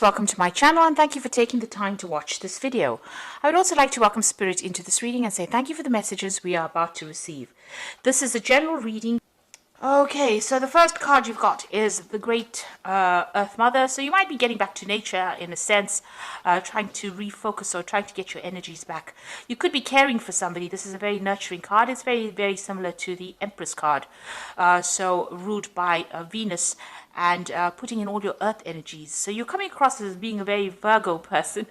Welcome to my channel and thank you for taking the time to watch this video. I would also like to welcome Spirit into this reading and say thank you for the messages we are about to receive. This is a general reading. Okay, so the first card you've got is the Great Earth Mother. So you might be getting back to nature in a sense, trying to refocus or trying to get your energies back. You could be caring for somebody. This is a very nurturing card. It's very, very similar to the Empress card. So ruled by Venus and putting in all your earth energies. So you're coming across as being a very Virgo person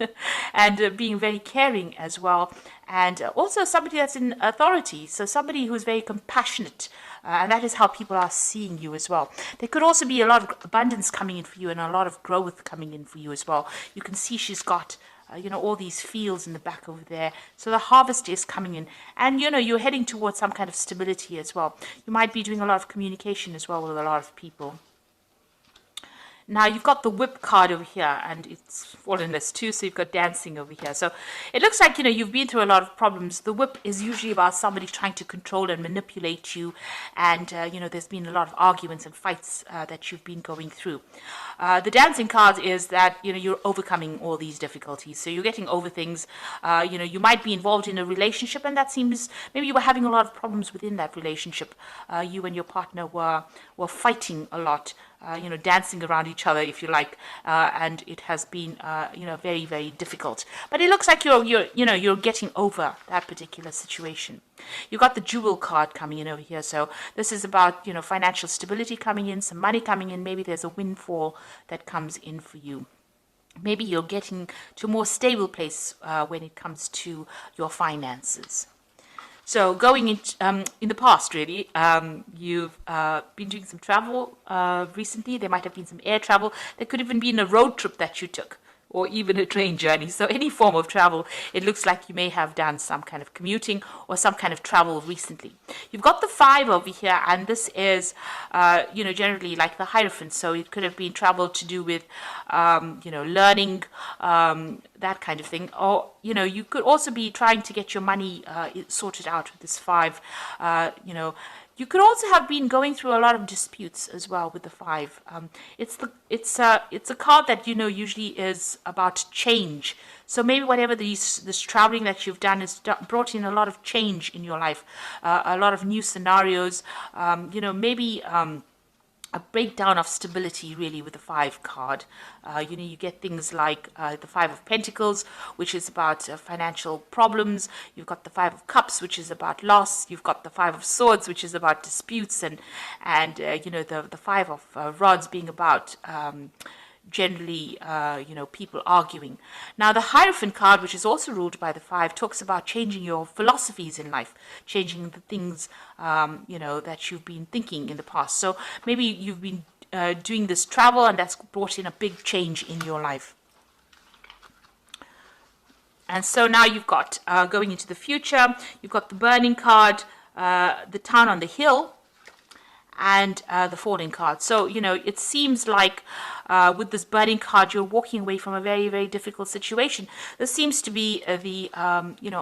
and being very caring as well. And also somebody that's in authority. So somebody who's very compassionate. And that is how people are seeing you as well. There could also be a lot of abundance coming in for you and a lot of growth coming in for you as well. You can see she's got all these fields in the back over there. So the harvest is coming in. And, you're heading towards some kind of stability as well. You might be doing a lot of communication as well with a lot of people. Now you've got the whip card over here and it's fallen as two, so you've got dancing over here. So it looks like, you've been through a lot of problems. The whip is usually about somebody trying to control and manipulate you. And, there's been a lot of arguments and fights that you've been going through. The dancing card is that, you're overcoming all these difficulties. So you're getting over things. You might be involved in a relationship and that seems, maybe you were having a lot of problems within that relationship. You and your partner were fighting a lot. Dancing around each other, if you like, and it has been, very, very difficult. But it looks like you're getting over that particular situation. You've got the Jewel card coming in over here, so this is about, financial stability coming in, some money coming in. Maybe there's a windfall that comes in for you. Maybe you're getting to a more stable place when it comes to your finances. So going in the past, really, you've been doing some travel recently. There might have been some air travel. There could even been a road trip that you took, or even a train journey. So any form of travel, it looks like you may have done some kind of commuting or some kind of travel recently. You've got the 5 over here, and this is, generally like the Hierophant. So it could have been travel to do with, learning, that kind of thing. Or, you could also be trying to get your money sorted out with this 5. You could also have been going through a lot of disputes as well with the 5. It's a card that usually is about change. So maybe whatever this traveling that you've done has brought in a lot of change in your life, a lot of new scenarios. Maybe a breakdown of stability really with the 5 card. You get things like the 5 of Pentacles, which is about financial problems. You've got the 5 of Cups, which is about loss. You've got the 5 of Swords, which is about disputes, and the 5 of Rods being about generally, people arguing. Now, the Hierophant card, which is also ruled by the 5, talks about changing your philosophies in life, changing the things, that you've been thinking in the past. So maybe you've been doing this travel and that's brought in a big change in your life. And so now you've got, going into the future, you've got the Burning card, the Town on the Hill, and the Falling card. So, it seems like with this Burning card, you're walking away from a very, very difficult situation. This seems to be the,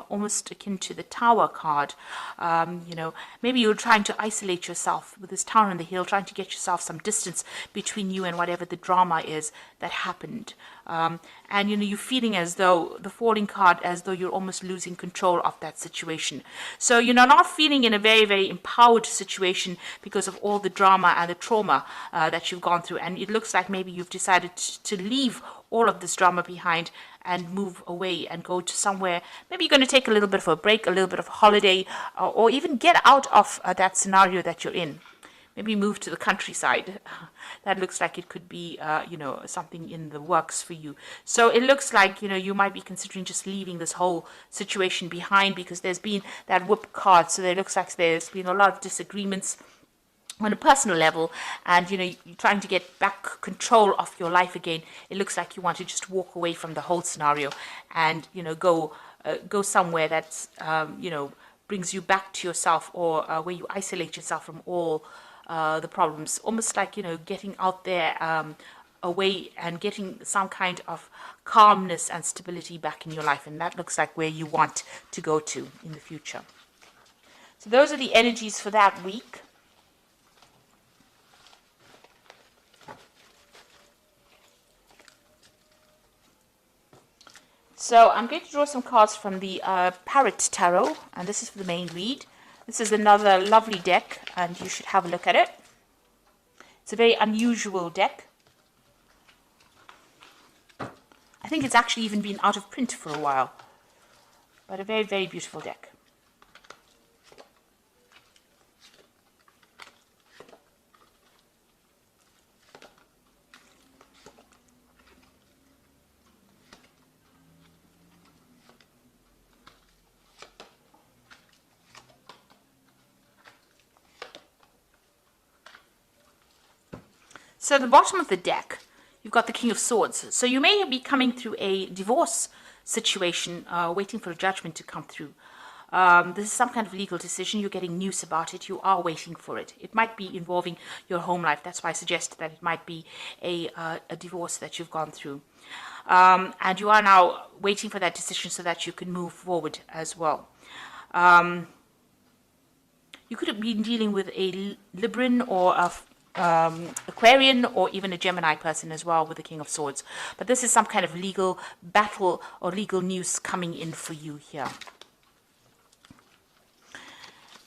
almost akin to the Tower card. Maybe you're trying to isolate yourself with this Town on the Hill, trying to get yourself some distance between you and whatever the drama is that happened. And you're feeling as though the Falling card, as though you're almost losing control of that situation. So you're not feeling in a very, very empowered situation because of all the drama and the trauma that you've gone through. And it looks like maybe you've decided to leave all of this drama behind and move away and go to somewhere. Maybe you're going to take a little bit of a break, a little bit of a holiday, or even get out of that scenario that you're in. Maybe move to the countryside. That looks like it could be, something in the works for you. So it looks like, you might be considering just leaving this whole situation behind because there's been that Whip card. So it looks like there's been a lot of disagreements on a personal level, and you're trying to get back control of your life again. It looks like you want to just walk away from the whole scenario and go somewhere that's brings you back to yourself, or where you isolate yourself from all the problems, almost like getting out there away and getting some kind of calmness and stability back in your life. And that looks like where you want to go to in the future. So those are the energies for that week. So I'm going to draw some cards from the Parrot Tarot, and this is for the main read. This is another lovely deck, and you should have a look at it. It's a very unusual deck. I think it's actually even been out of print for a while, but a very, very beautiful deck. So at the bottom of the deck, you've got the King of Swords. So you may be coming through a divorce situation, waiting for a judgment to come through. This is some kind of legal decision. You're getting news about it. You are waiting for it. It might be involving your home life. That's why I suggested that it might be a divorce that you've gone through. And you are now waiting for that decision so that you can move forward as well. You could have been dealing with a Libran or a Aquarian or even a Gemini person as well with the King of Swords. But this is some kind of legal battle or legal news coming in for you here.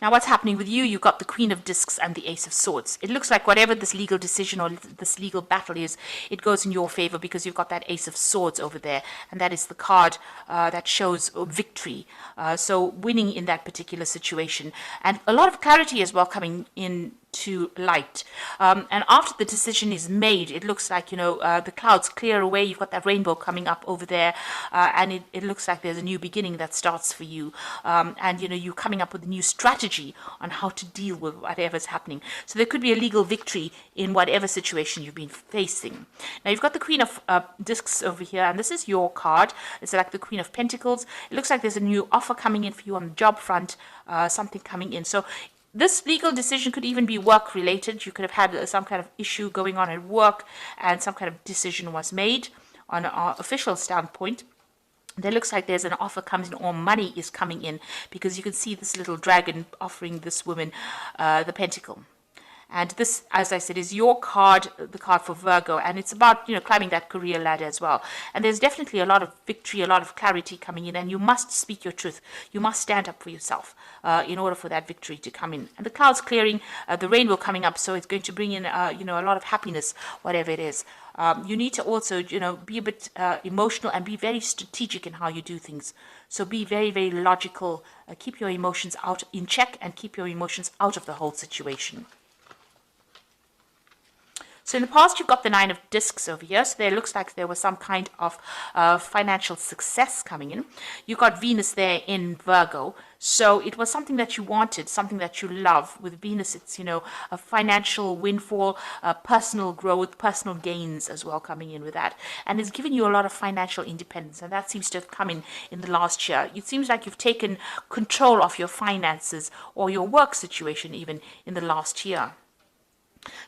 Now what's happening with you? You've got the Queen of Discs and the Ace of Swords. It looks like whatever this legal decision or this legal battle is, it goes in your favor because you've got that Ace of Swords over there. And that is the card that shows victory. So winning in that particular situation. And a lot of clarity as well coming in to light. And after the decision is made, it looks like, the clouds clear away. You've got that rainbow coming up over there. And it looks like there's a new beginning that starts for you. And, you're coming up with a new strategy on how to deal with whatever's happening. So there could be a legal victory in whatever situation you've been facing. Now, you've got the Queen of Discs over here, and this is your card. It's like the Queen of Pentacles. It looks like there's a new offer coming in for you on the job front, something coming in. So this legal decision could even be work related. You could have had some kind of issue going on at work and some kind of decision was made on an official standpoint. There looks like there's an offer comes in or money is coming in because you can see this little dragon offering this woman the pentacle. And this, as I said, is your card, the card for Virgo. And it's about, climbing that career ladder as well. And there's definitely a lot of victory, a lot of clarity coming in. And you must speak your truth. You must stand up for yourself in order for that victory to come in. And the clouds clearing, the rainbow coming up. So it's going to bring in, a lot of happiness, whatever it is. You need to also, be a bit emotional and be very strategic in how you do things. So be very, very logical. Keep your emotions out in check and keep your emotions out of the whole situation. So in the past, you've got the Nine of Discs over here. So there looks like there was some kind of financial success coming in. You've got Venus there in Virgo. So it was something that you wanted, something that you love. With Venus, it's, a financial windfall, personal growth, personal gains as well coming in with that. And it's given you a lot of financial independence. And that seems to have come in the last year. It seems like you've taken control of your finances or your work situation even in the last year.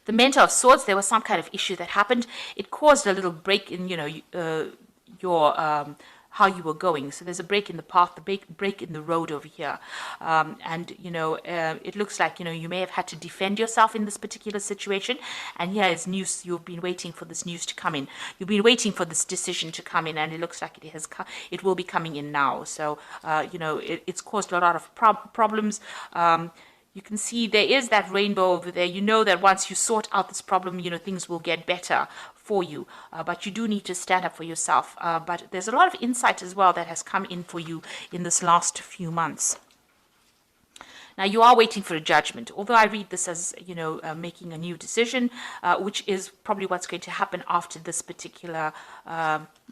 The Mentor of Swords, there was some kind of issue that happened. It caused a little break in, your how you were going. So there's a break in the path, the break in the road over here. It looks like, you may have had to defend yourself in this particular situation. And here is news. You've been waiting for this news to come in. You've been waiting for this decision to come in, and it looks like it will be coming in now. So, it's caused a lot of problems. You can see there is that rainbow over there. You know that once you sort out this problem, things will get better for you. But you do need to stand up for yourself. But there's a lot of insight as well that has come in for you in this last few months. Now, you are waiting for a judgment, although I read this as, making a new decision, which is probably what's going to happen after this particular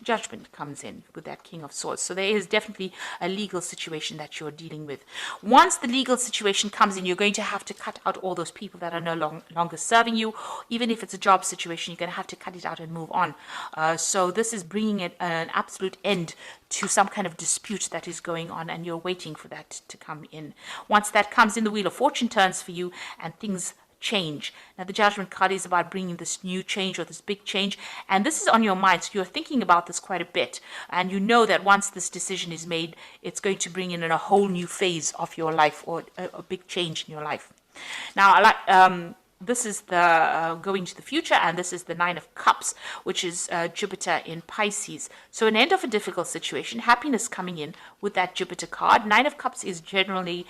judgment comes in with that King of Swords. So there is definitely a legal situation that you're dealing with. Once the legal situation comes in, you're going to have to cut out all those people that are no longer serving you. Even if it's a job situation, you're going to have to cut it out and move on. So this is bringing an absolute end to some kind of dispute that is going on, and you're waiting for that to come in. Once that comes in, the Wheel of Fortune turns for you and things change. Now, the Judgment card is about bringing this new change or this big change, and this is on your mind, so you're thinking about this quite a bit, and you know that once this decision is made, it's going to bring in a whole new phase of your life or a big change in your life. Now, this is the going to the future, and this is the Nine of Cups, which is Jupiter in Pisces. So an end of a difficult situation, happiness coming in with that Jupiter card. Nine of Cups is generally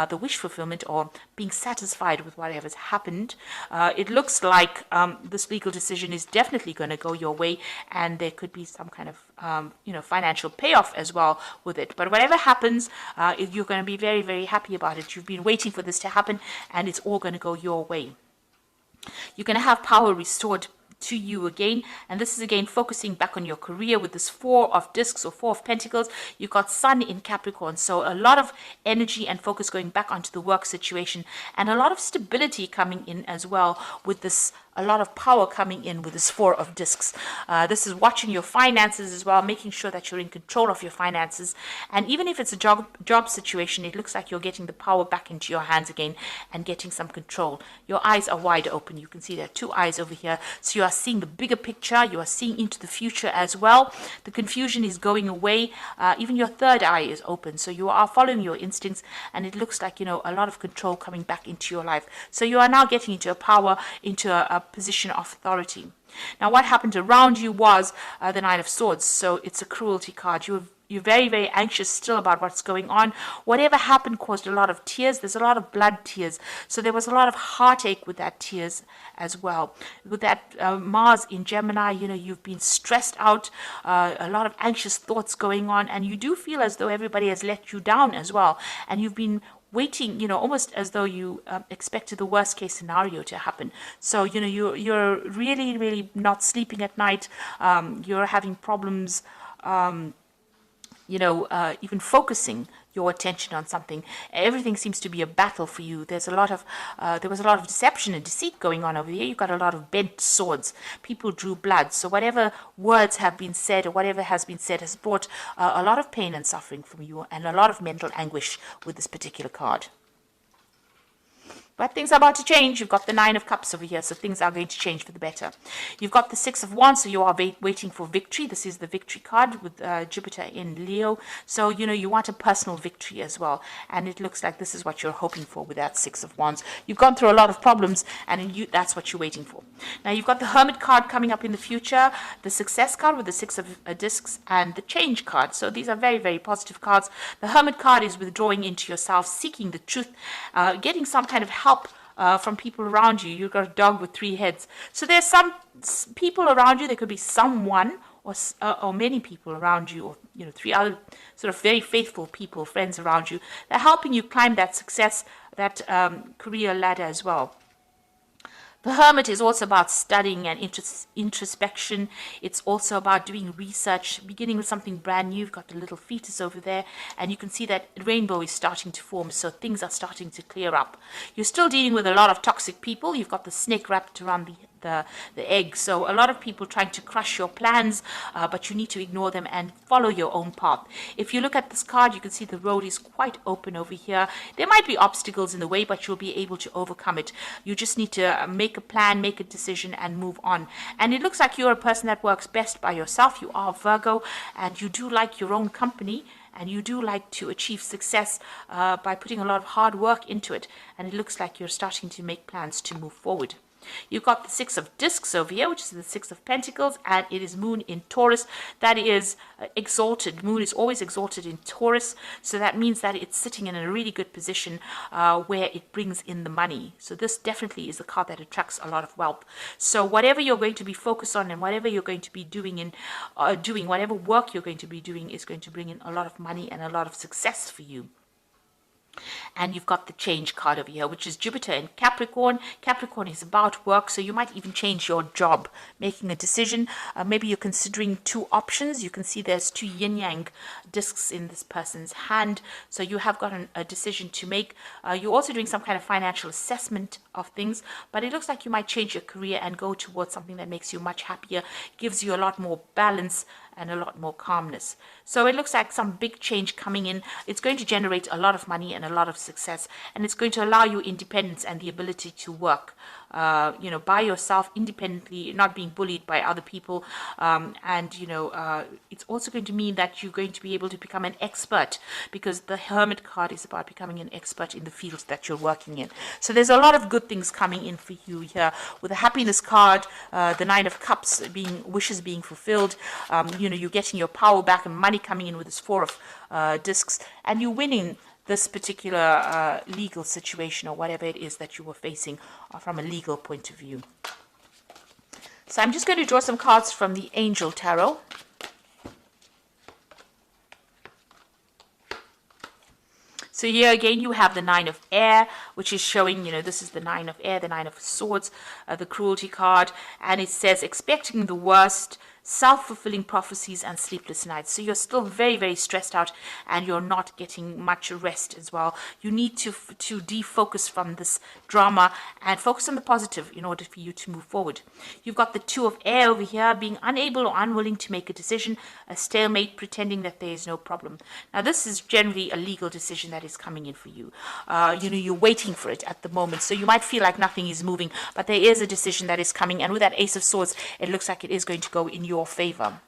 the wish fulfillment, or being satisfied with whatever's happened. It looks like this legal decision is definitely going to go your way, and there could be some kind of financial payoff as well with it. But whatever happens, you're going to be very, very happy about it. You've been waiting for this to happen, and it's all going to go your way. You're going to have power restored to you again, and this is again focusing back on your career with this Four of Discs or Four of Pentacles. You've got Sun in Capricorn, so a lot of energy and focus going back onto the work situation, and a lot of stability coming in as well with this. A lot of power coming in with this Four of Discs. This is watching your finances as well, making sure that you're in control of your finances. And even if it's a job situation, it looks like you're getting the power back into your hands again and getting some control. Your eyes are wide open. You can see there are two eyes over here. So you are seeing the bigger picture. You are seeing into the future as well. The confusion is going away. Even your third eye is open. So you are following your instincts, and it looks like, a lot of control coming back into your life. So you are now getting into a power, into a position of authority. Now, what happened around you was the Nine of Swords. So it's a cruelty card. You're very, very anxious still about what's going on. Whatever happened caused a lot of tears. There's a lot of blood tears. So there was a lot of heartache with that tears as well. With that Mars in Gemini, you've been stressed out, a lot of anxious thoughts going on, and you do feel as though everybody has let you down as well. And you've been waiting, almost as though you expected the worst case scenario to happen. So, you're really, really not sleeping at night. You're having problems, even focusing your attention on something. Everything seems to be a battle for you. There was a lot of deception and deceit going on over here. You've got a lot of bent swords. People drew blood. So whatever words have been said, or whatever has been said, has brought a lot of pain and suffering from you, and a lot of mental anguish with this particular card. But things are about to change. You've got the Nine of Cups over here, so things are going to change for the better. You've got the Six of Wands, so you are waiting for victory. This is the victory card with Jupiter in Leo. So, you want a personal victory as well. And it looks like this is what you're hoping for with that Six of Wands. You've gone through a lot of problems, and that's what you're waiting for. Now, you've got the Hermit card coming up in the future, the Success card with the Six of Discs, and the Change card. So these are very, very positive cards. The Hermit card is withdrawing into yourself, seeking the truth, getting some kind of help from people around you. You've got a dog with three heads. So there's some people around you. There could be someone or many people around you, or three other sort of very faithful people, friends around you. They're helping you climb that success, that career ladder as well. The Hermit is also about studying and introspection. It's also about doing research, beginning with something brand new. You've got the little fetus over there, and you can see that rainbow is starting to form, so things are starting to clear up. You're still dealing with a lot of toxic people. You've got the snake wrapped around the egg, so a lot of people trying to crush your plans, but you need to ignore them and follow your own path. If you look at this card, you can see the road is quite open over here. There might be obstacles in the way, but you'll be able to overcome it. You just need to make a plan, make a decision, and move on. And it looks like you're a person that works best by yourself. You are Virgo, and you do like your own company, and you do like to achieve success by putting a lot of hard work into it. And it looks like you're starting to make plans to move forward. You've got the Six of Discs over here, which is the Six of Pentacles, and it is Moon in Taurus. That is exalted. Moon is always exalted in Taurus, so that means that it's sitting in a really good position where it brings in the money. So this definitely is a card that attracts a lot of wealth. So whatever you're going to be focused on, and whatever you're going to be doing whatever work you're going to be doing, is going to bring in a lot of money and a lot of success for you. And you've got the Change card over here, which is Jupiter in Capricorn. Capricorn is about work, so you might even change your job, making a decision. Maybe you're considering two options. You can see there's two yin-yang discs in this person's hand, so you have got a decision to make. You're also doing some kind of financial assessment of things, but it looks like you might change your career and go towards something that makes you much happier, gives you a lot more balance and a lot more calmness. So it looks like some big change coming in. It's going to generate a lot of money and a lot of success, and it's going to allow you independence and the ability to work by yourself, independently, not being bullied by other people. And it's also going to mean that you're going to be able to become an expert, because the Hermit card is about becoming an expert in the fields that you're working in. So there's a lot of good things coming in for you here with the happiness card, the Nine of Cups, being wishes being fulfilled. You're getting your power back and money coming in with this Four of Discs, and you're winning this particular legal situation or whatever it is that you were facing from a legal point of view. So I'm just going to draw some cards from the Angel Tarot. So here again, you have the Nine of Air, which is showing, this is the Nine of Air, the Nine of Swords, the Cruelty card. And it says, expecting the worst, self-fulfilling prophecies and sleepless nights. So you're still very, very stressed out, and you're not getting much rest as well. You need to defocus from this drama and focus on the positive in order for you to move forward. You've got the Two of Air over here, being unable or unwilling to make a decision, a stalemate, pretending that there is no problem. Now this is generally a legal decision that is coming in for you. You're waiting for it at the moment, so you might feel like nothing is moving, but there is a decision that is coming, and with that Ace of Swords, it looks like it is going to go in your favor.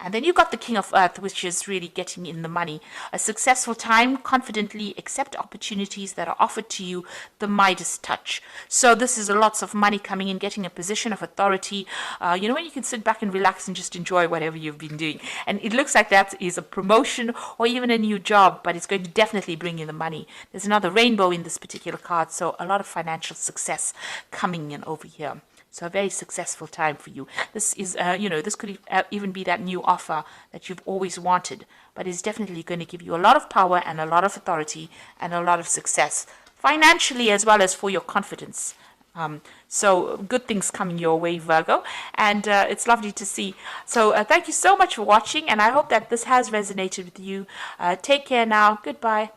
And then you've got the King of Earth, which is really getting in the money. A successful time, confidently accept opportunities that are offered to you, the Midas touch. So this is lots of money coming in, getting a position of authority, when you can sit back and relax and just enjoy whatever you've been doing. And it looks like that is a promotion or even a new job, but it's going to definitely bring you the money. There's another rainbow in this particular card, so a lot of financial success coming in over here. So a very successful time for you. This is, this could even be that new offer that you've always wanted, but it's definitely going to give you a lot of power and a lot of authority and a lot of success, financially as well as for your confidence. So good things coming your way, Virgo, and it's lovely to see. So thank you so much for watching, and I hope that this has resonated with you. Take care now. Goodbye.